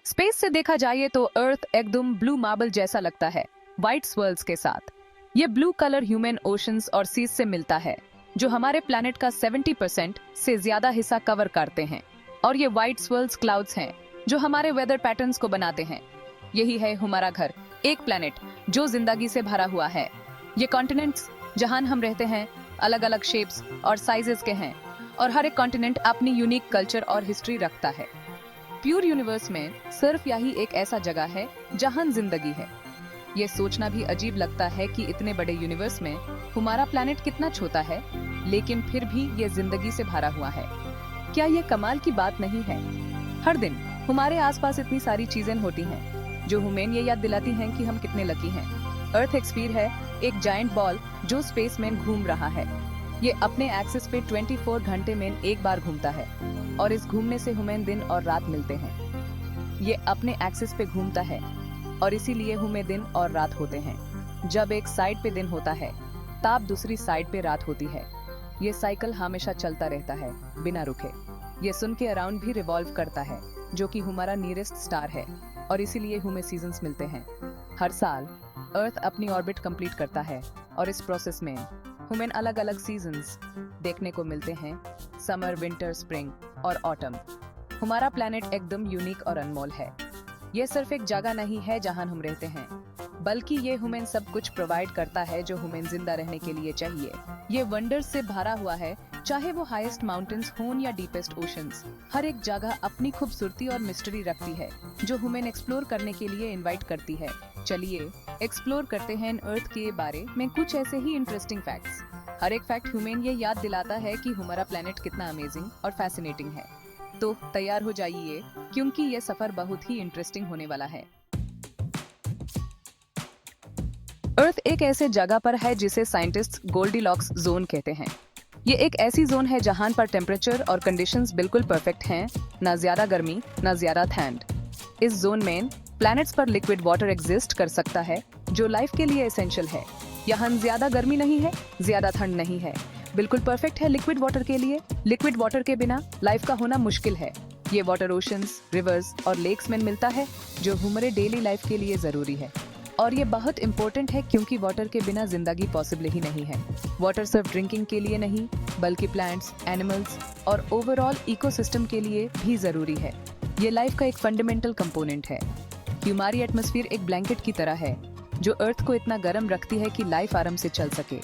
Space से देखा जाए तो अर्थ एकदम ब्लू मार्बल जैसा लगता है, व्हाइट स्वर्ल्स के साथ। ये ब्लू कलर ह्यूमन ओशंस और सीज से मिलता है, जो हमारे प्लैनेट का 70% से ज्यादा हिस्सा कवर करते हैं। और ये व्हाइट स्वर्ल्स क्लाउड्स हैं, जो हमारे वेदर पैटर्न्स को बनाते हैं। यही है हमारा घर, एक प्लैनेट जो जिंदगी से भरा हुआ है। ये कॉन्टिनेंट्स जहां हम रहते हैं अलग अलग शेप्स और साइजेस के हैं, और हर एक कॉन्टिनेंट अपनी यूनिक कल्चर और हिस्ट्री रखता है। प्योर यूनिवर्स में सिर्फ यही एक ऐसा जगह है जहां जिंदगी है। ये सोचना भी अजीब लगता है कि इतने बड़े यूनिवर्स में हमारा प्लैनेट कितना छोटा है, लेकिन फिर भी ये जिंदगी से भरा हुआ है। क्या ये कमाल की बात नहीं है? हर दिन हमारे आसपास इतनी सारी चीजें होती हैं, जो हमें ये याद दिलाती हैं कि हम कितने लकी हैं। अर्थ एक स्फीयर है, एक जायंट बॉल जो स्पेस में घूम रहा है। ये अपने एक्सिस पे 24 घंटे में एक बार घूमता है, और इस घूमने से हमें दिन और रात मिलते हैं। ये अपने एक्सिस पे घूमता है, और इसीलिए हमें दिन और रात होते हैं। जब एक साइड पे दिन होता है, तब दूसरी साइड पे रात होती है। ये साइकिल हमेशा चलता रहता है, बिना रुके। ये सुन के अराउंड भी रिवॉल्व करता है, जो कि हमारा नियरेस्ट स्टार है, और इसीलिए हमें सीजन्स मिलते हैं। हर साल अर्थ अपनी ऑर्बिट कंप्लीट करता है, और इस प्रोसेस में हमें अलग अलग सीजन्स देखने को मिलते हैं, समर, विंटर, स्प्रिंग और ऑटम। हमारा प्लैनेट एकदम यूनिक और अनमोल है। ये सिर्फ एक जगह नहीं है जहां हम रहते हैं, बल्कि ये हमें सब कुछ प्रोवाइड करता है जो हमें जिंदा रहने के लिए चाहिए। ये वंडर्स से भरा हुआ है, चाहे वो हाईएस्ट माउंटेन्स हों या डीपेस्ट ओशंस। हर एक जगह अपनी खूबसूरती और मिस्ट्री रखती है, जो हमें एक्सप्लोर करने के लिए इनवाइट करती है। चलिए एक्सप्लोर करते हैं अर्थ के बारे में कुछ ऐसे ही इंटरेस्टिंग फैक्ट्स। हर एक फैक्ट हमें ये याद दिलाता है कि हमारा प्लैनेट कितना अमेजिंग और फैसिनेटिंग है। तो तैयार हो जाइए, क्योंकि ये सफर बहुत ही इंटरेस्टिंग होने वाला है। अर्थ एक ऐसे जगह पर है जिसे साइंटिस्ट्स गोल्डीलॉक्स जोन कहते हैं। ये एक ऐसी जोन है जहां पर टेम्परेचर और कंडीशंस बिल्कुल परफेक्ट हैं, ना ज्यादा गर्मी ना ज्यादा ठंड। इस जोन में प्लैनेट्स पर लिक्विड वाटर एग्जिस्ट कर सकता है, जो लाइफ के लिए एसेंशियल है। यहाँ ज्यादा गर्मी नहीं है, ज्यादा ठंड नहीं है, बिल्कुल परफेक्ट है लिक्विड वाटर के लिए। लिक्विड वाटर के बिना लाइफ का होना मुश्किल है। ये वाटर ओशंस, रिवर्स और लेक्स में मिलता है, जो हमारे डेली लाइफ के लिए जरूरी है। और ये बहुत इंपॉर्टेंट है, क्योंकि वाटर के बिना जिंदगी पॉसिबल ही नहीं है। वाटर सिर्फ ड्रिंकिंग के लिए नहीं, बल्कि प्लांट्स, एनिमल्स और ओवरऑल इकोसिस्टम के लिए भी जरूरी है। ये लाइफ का एक फंडामेंटल कंपोनेंट है। हमारी एटमॉस्फेयर एक ब्लैंकेट की तरह है, जो अर्थ को इतना गर्म रखती है कि लाइफ आराम से चल सके।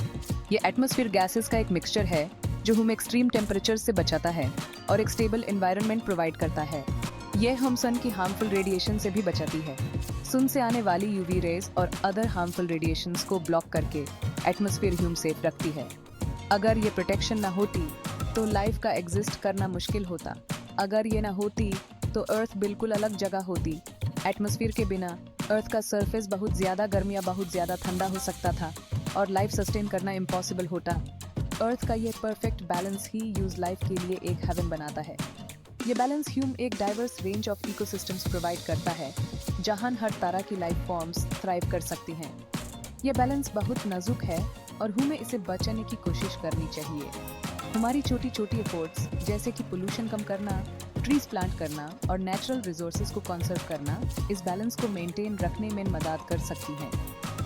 ये एटमॉस्फेयर गैसेस का एक मिक्सचर है, जो हमें एक्सट्रीम टेम्परेचर से बचाता है और एक स्टेबल एनवायरनमेंट प्रोवाइड करता है। यह हम सन की हार्मफुल रेडिएशन से भी बचाती है। सन से आने वाली यूवी रेज और अदर हार्मफुल रेडिएशंस को ब्लॉक करके एटमॉस्फेयर ह्यूम सेफ रखती है। अगर ये प्रोटेक्शन ना होती तो लाइफ का एग्जिस्ट करना मुश्किल होता। अगर ये ना होती तो अर्थ बिल्कुल अलग जगह होती। एटमॉस्फेयर के बिना अर्थ का सरफेस बहुत ज्यादा गर्म या बहुत ज्यादा ठंडा हो सकता था, और लाइफ सस्टेन करना इम्पॉसिबल होता। अर्थ का ये परफेक्ट बैलेंस ही यूज लाइफ के लिए एक हेवन बनाता है। ये बैलेंस ह्यूम एक diverse range of ecosystems provide करता है, जहां हर तरह की लाइफ फॉर्म्स थ्राइव कर सकती हैं। ये बैलेंस बहुत नाजुक है, और हमें इसे बचाने की कोशिश करनी चाहिए। हमारी छोटी छोटी एफर्ट्स, जैसे कि पोल्यूशन कम करना, ट्रीज प्लांट करना और नेचुरल रिसोर्सेज को कंजर्व करना, इस बैलेंस को मेंटेन रखने में मदद कर सकती हैं।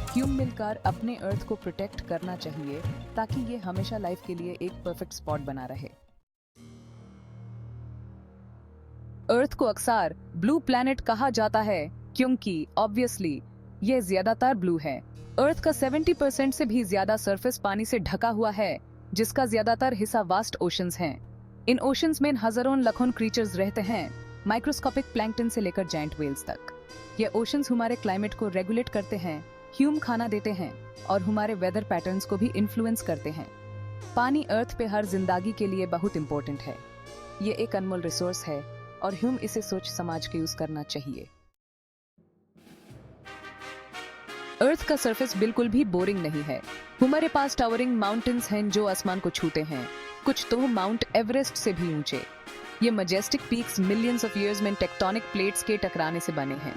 ह्यूम मिलकर अपने अर्थ को प्रोटेक्ट करना चाहिए, ताकि ये हमेशा लाइफ के लिए एक परफेक्ट स्पॉट बना रहे। अर्थ को अक्सर ब्लू प्लैनेट कहा जाता है, क्योंकि ऑब्वियसली ये ज्यादातर ब्लू है। अर्थ का 70% से भी ज्यादा सरफेस पानी से ढका हुआ है, जिसका ज्यादातर हिस्सा वास्ट ओशंस हैं। इन ओशंस में हजारों लाखों क्रीचर्स रहते हैं, माइक्रोस्कोपिक प्लैंकटन से लेकर जायंट व्हेल्स तक। ये ओशंस हमारे क्लाइमेट को रेगुलेट करते हैं, ह्यूम खाना देते हैं, और हमारे वेदर पैटर्न्स को भी इन्फ्लुएंस करते हैं। पानी अर्थ पे हर जिंदगी के लिए बहुत इंपॉर्टेंट है। ये एक अनमोल रिसोर्स है, और ह्यूम इसे सोच समझ के यूज करना चाहिए। अर्थ का सरफेस बिल्कुल भी बोरिंग नहीं है। हमारे पास टावरिंग माउंटेन्स हैं जो आसमान को छूते हैं, कुछ तो माउंट एवरेस्ट से भी ऊंचे। ये majestic peaks millions of years में टेक्टोनिक प्लेट्स के टकराने से बने हैं।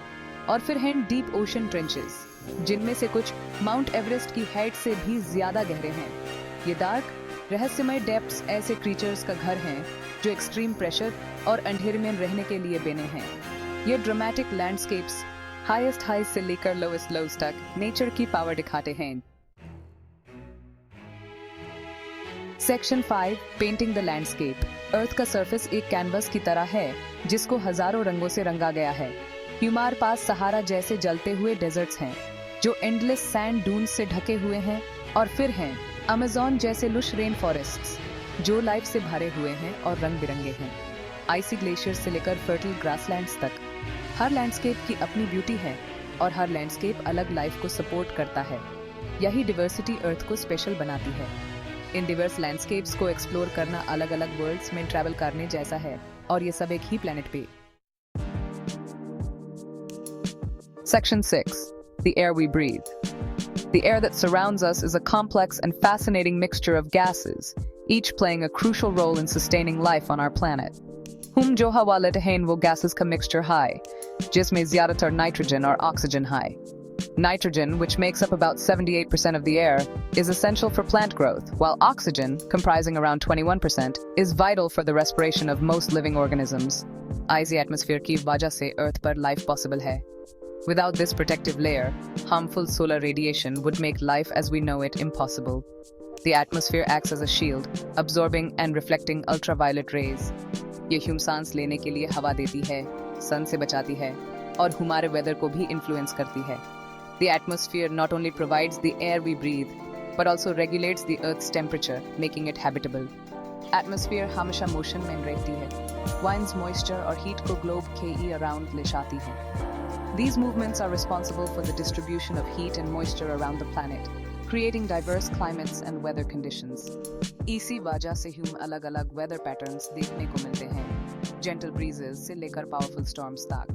और फिर हैं डीप ओशन ट्रेंचेस, जिनमें से कुछ माउंट एवरेस्ट की हाइट से भी ज्यादा गहरे हैं। ये डार्क रहस्यमय डेप्थ्स ऐसे क्रीचर्स का घर हैं जो एक्सट्रीम प्रेशर और अंधेरे में रहने के लिए बने हैं। ये ड्रामेटिक लैंडस्केप्स हाईएस्ट हाई से लेकर लोएस्ट लोज तक नेचर की पावर दिखाते हैं। Section 5 painting the landscape. Earth का सरफेस एक कैनवस की तरह है जिसको हजारों रंगों से रंगा गया है। हमारे पास सहारा जैसे जलते हुए डेजर्ट्स हैं जो एंडलेस सैंड डून्स से ढके हुए हैं, और फिर हैं अमेज़न जैसे लुश रेन फॉरेस्ट्स जो लाइफ से भरे हुए हैं और रंग बिरंगे हैं। आइसी ग्लेशियर से लेकर फर्टिल ग्रासलैंड्स तक हर लैंडस्केप की अपनी ब्यूटी है और हर लैंडस्केप अलग लाइफ को सपोर्ट करता है। यही डिवर्सिटी अर्थ को स्पेशल बनाती है। इन डिवर्स लैंडस्केप्स को एक्सप्लोर करना अलग अलग वर्ल्ड्स में ट्रैवल करने जैसा है, और ये सब एक ही प्लेनेट पे। Section 6. The air we breathe. The air that surrounds us is a complex and fascinating mixture of gases, each playing a crucial role in sustaining life on our planet. हम जो हवा लेते हैं वो gases का mixture है, जिसमें ज़्यादातर nitrogen और oxygen है. Nitrogen, which makes up about 78% of the air, is essential for plant growth, while oxygen, comprising around 21%, is vital for the respiration of most living organisms. Icy atmosphere की वजह से Earth पर life possible है. Without this protective layer, harmful solar radiation would make life as we know it impossible. The atmosphere acts as a shield, absorbing and reflecting ultraviolet rays. ये Hume सांस लेने के लिए हवा देती है, सन से बचाती है, और हमारे वेदर को भी इन्फ्लुएंस करती है. The atmosphere not only provides the air we breathe, but also regulates the Earth's temperature, making it habitable. Atmosphere हमेशा motion में रहती है, winds moisture और heat को globe के around ले जाती है. These movements are responsible for the distribution of heat and moisture around the planet, creating diverse climates and weather conditions. इसी वजह से हम अलग-अलग weather patterns देखने को मिलते हैं, gentle breezes से लेकर powerful storms तक.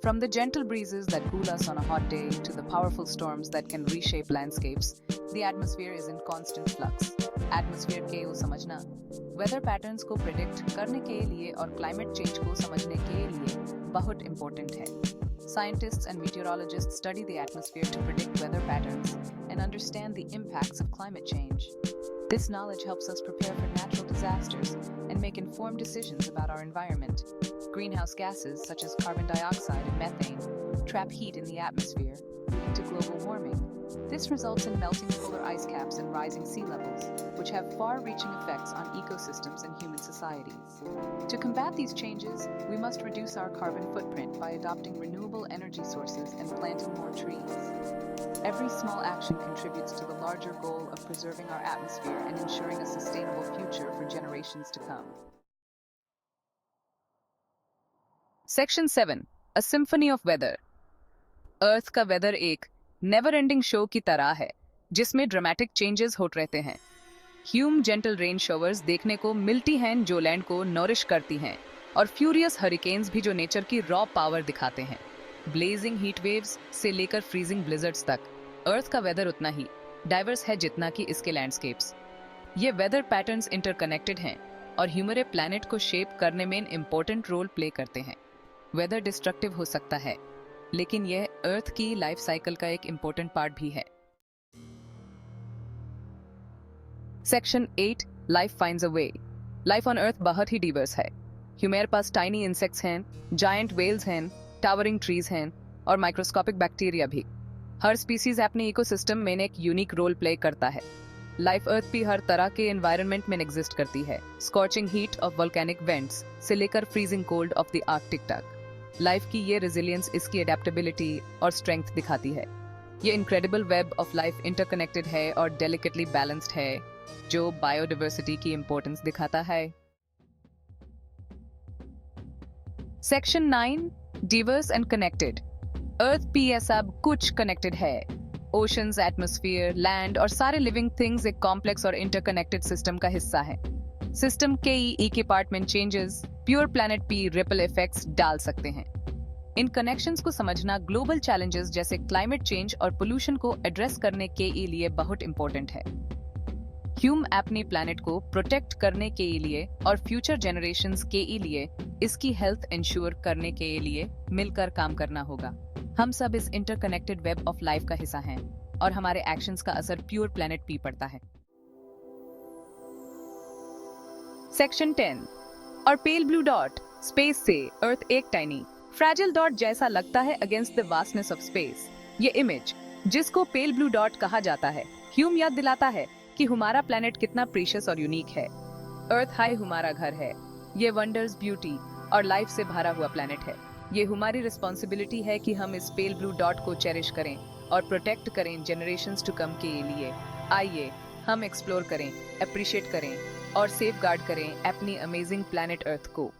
From the gentle breezes that cool us on a hot day to the powerful storms that can reshape landscapes, the atmosphere is in constant flux. Atmosphere के वो समझना, weather patterns को predict करने के लिए और climate change को समझने के लिए बहुत important है. Scientists and meteorologists study the atmosphere to predict weather patterns and understand the impacts of climate change. This knowledge helps us prepare for natural disasters and make informed decisions about our environment. Greenhouse gases such as carbon dioxide and methane trap heat in the atmosphere, leading to global warming. This results in melting polar ice caps and rising sea levels, which have far-reaching effects on ecosystems and human societies. To combat these changes, we must reduce our carbon footprint by adopting renewable energy sources and planting more trees. Every small action contributes to the larger goal of preserving our atmosphere and ensuring a sustainable future for generations to come. Section 7. A Symphony of Weather. अर्थ का weather एक never ending show की तरह है जिसमें dramatic changes होते रहते हैं. Hume gentle rain शोवर्स देखने को मिलती हैं जो लैंड को नरिश करती हैं, और फ्यूरियस हरिकेन्स भी जो नेचर की रॉ पावर दिखाते हैं. ब्लेजिंग हीट वेव्स से लेकर फ्रीजिंग ब्लिजर्ड्स तक अर्थ का वेदर उतना ही डाइवर्स है जितना कि इसके लैंडस्केप्स. ये वेदर पैटर्न्स इंटरकनेक्टेड हैं और ह्यूमरे प्लैनेट को शेप करने में इंपॉर्टेंट रोल प्ले करते हैं. वेदर डिस्ट्रक्टिव हो सकता है, लेकिन यह अर्थ की लाइफ साइकिल का एक इंपॉर्टेंट पार्ट भी है. Section 8 life finds a way. Life on earth बहुत ही डिवर्स है. हमारे पास टाइनी इंसेक्ट्स हैं, जायंट वेल्स हैं, टावरिंग ट्रीज हैं और माइक्रोस्कोपिक बैक्टीरिया भी. हर स्पीसीज अपने इकोसिस्टम में एक यूनिक रोल प्ले करता है. लाइफ अर्थ भी हर तरह के एनवायरनमेंट में एग्जिस्ट करती है, scorching heat of volcanic vents से लेकर freezing cold of the Arctic तक. लाइफ की ये रेजिलियंस इसकी एडेप्टेबिलिटी और स्ट्रेंथ दिखाती है. ये incredible web of life interconnected है और डेलिकेटली बैलेंस्ड है, जो बायोडाइवर्सिटी की इंपॉर्टेंस दिखाता है. Section 9 diverse and connected. Earth भी ये सब कुछ कनेक्टेड है. ओशंस, एटमॉस्फेयर, लैंड और सारे लिविंग थिंग्स एक कॉम्प्लेक्स और इंटरकनेक्टेड सिस्टम का हिस्सा है. सिस्टम के ई पार्टमेंट चेंजेस प्योर प्लैनेट पी रिपल इफेक्ट्स डाल सकते हैं. इन कनेक्शंस को समझना ग्लोबल चैलेंजेस जैसे क्लाइमेट चेंज और पोल्यूशन को एड्रेस करने के लिए बहुत इंपॉर्टेंट है. ह्यूम अपने प्लैनेट को प्रोटेक्ट करने के लिए और फ्यूचर जनरेशंस के लिए इसकी हेल्थ इंश्योर करने के लिए मिलकर काम करना होगा. हम सब इस इंटरकनेक्टेड वेब ऑफ लाइफ का हिस्सा हैं और हमारे एक्शंस का असर प्योर प्लैनेट पी पड़ता है. सेक्शन 10 और पेल ब्लू डॉट. स्पेस से अर्थ एक टाइनी फ्रैजिल डॉट जैसा लगता है against the vastness of space. ये इमेज, जिसको पेल ब्लू डॉट कहा जाता है, ह्यूम याद दिलाता है कि हमारा प्लेनेट कितना प्रीशियस और यूनिक है। अर्थ हाई हमारा घर है। ये वंडर्स, ब्यूटी और लाइफ से भरा हुआ प्लेनेट है। ये हमारी रिस्पॉन्सिबिलिटी है कि हम इस पेल ब्लू डॉट को चेरिश करें और प्रोटेक्ट करें जनरेशंस टू कम के लिए। आइए हम एक्सप्लोर करें, अप्रिशिएट करें और सेफगार्ड करें अपनी अमेजिंग प्लेनेट अर्थ को।